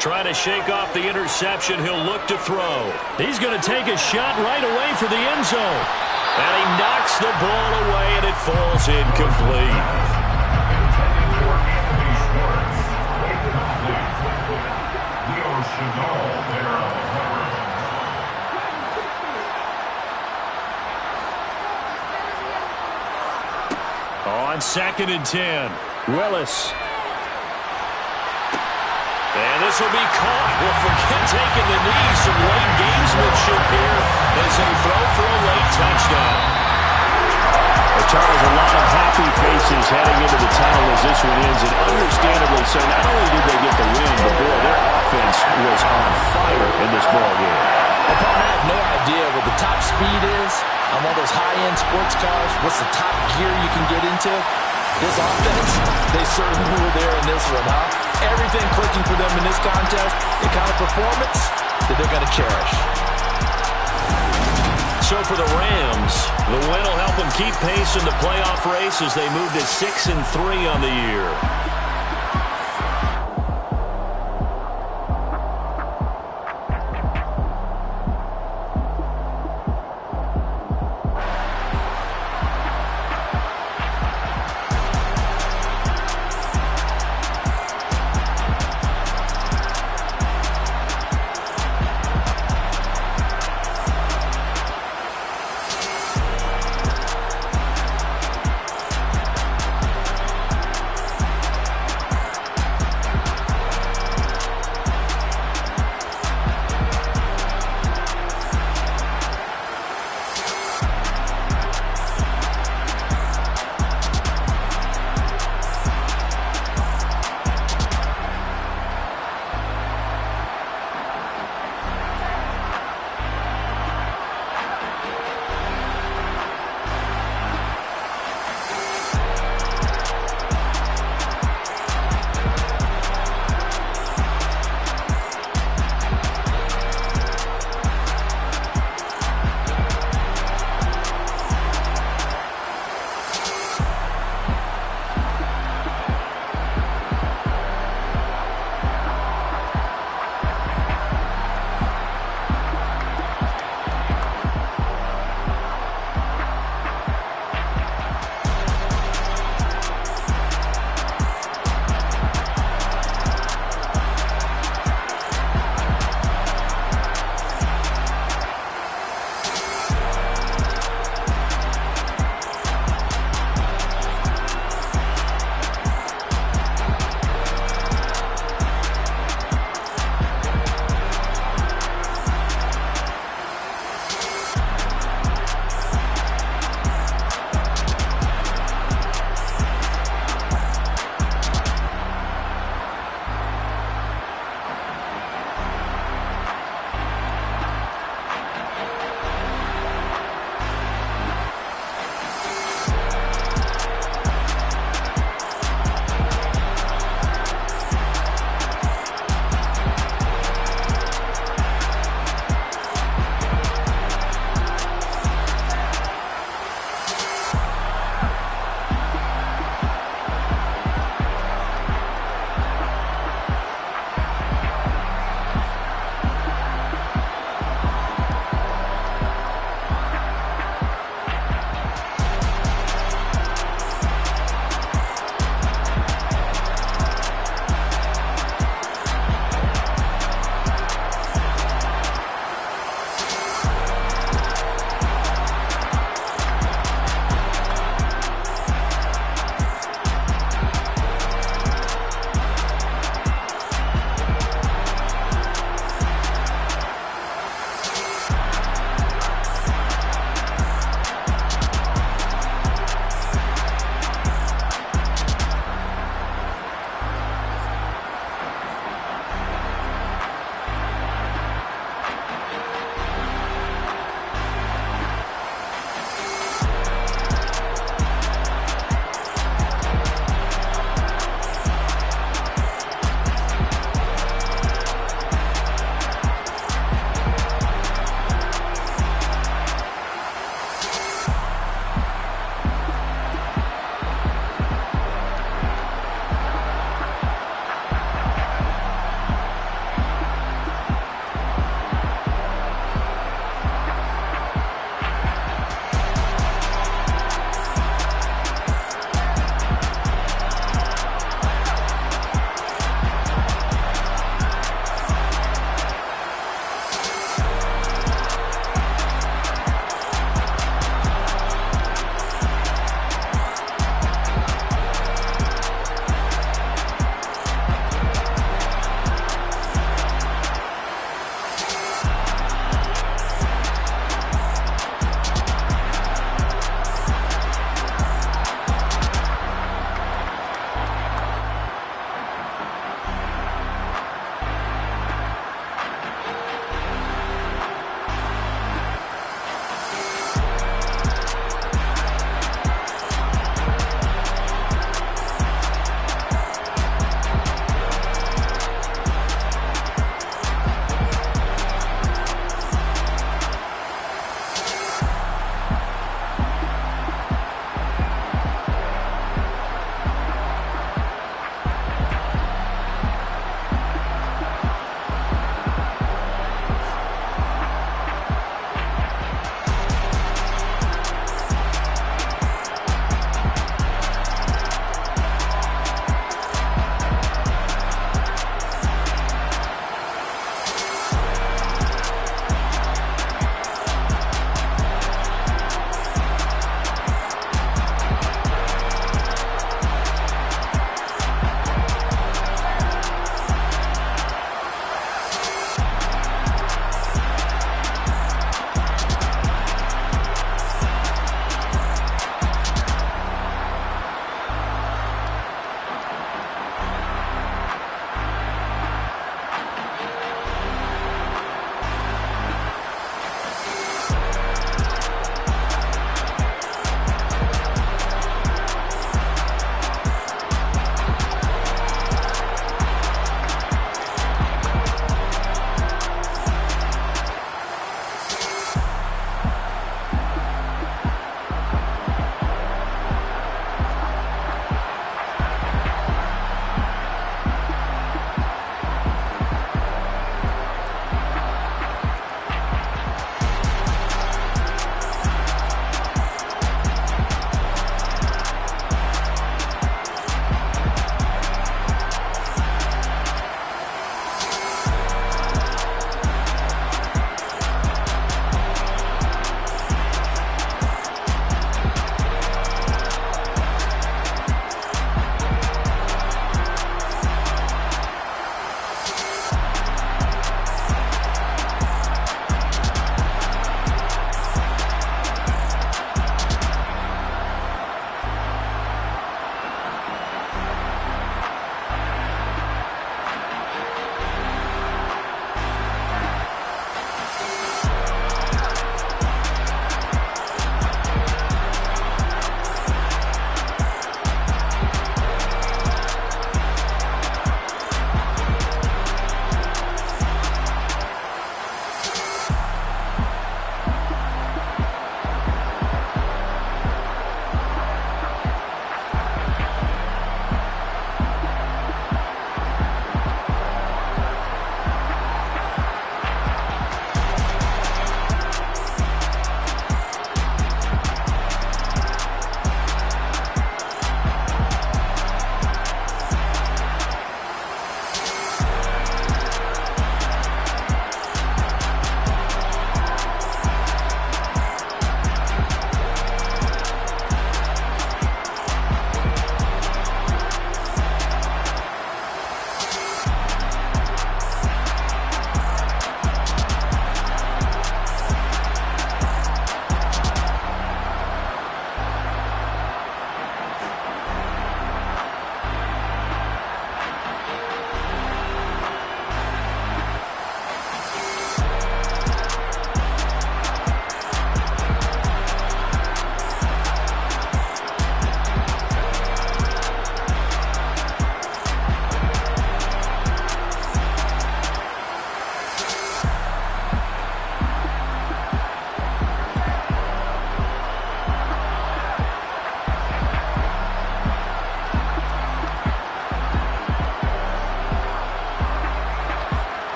Trying to shake off the interception. He'll look to throw. He's going to take a shot right away for the end zone. And he knocks the ball away, and it falls incomplete. On 2nd and 10. Willis. And this will be caught. Well, forget taking the knee. Some late gamesmanship here as they throw for a late touchdown. Charles, a lot of happy faces heading into the tunnel as this one ends, and understandably so. Not only did they get the win, but boy, their offense was on fire in this ball game. I have no idea what the top speed is on one of those high-end sports cars. What's the top gear you can get into? This offense, they certainly were there in this one, huh? Everything clicking for them in this contest, the kind of performance that they're going to cherish. So for the Rams, the win will help them keep pace in the playoff race as they move to 6-3 on the year.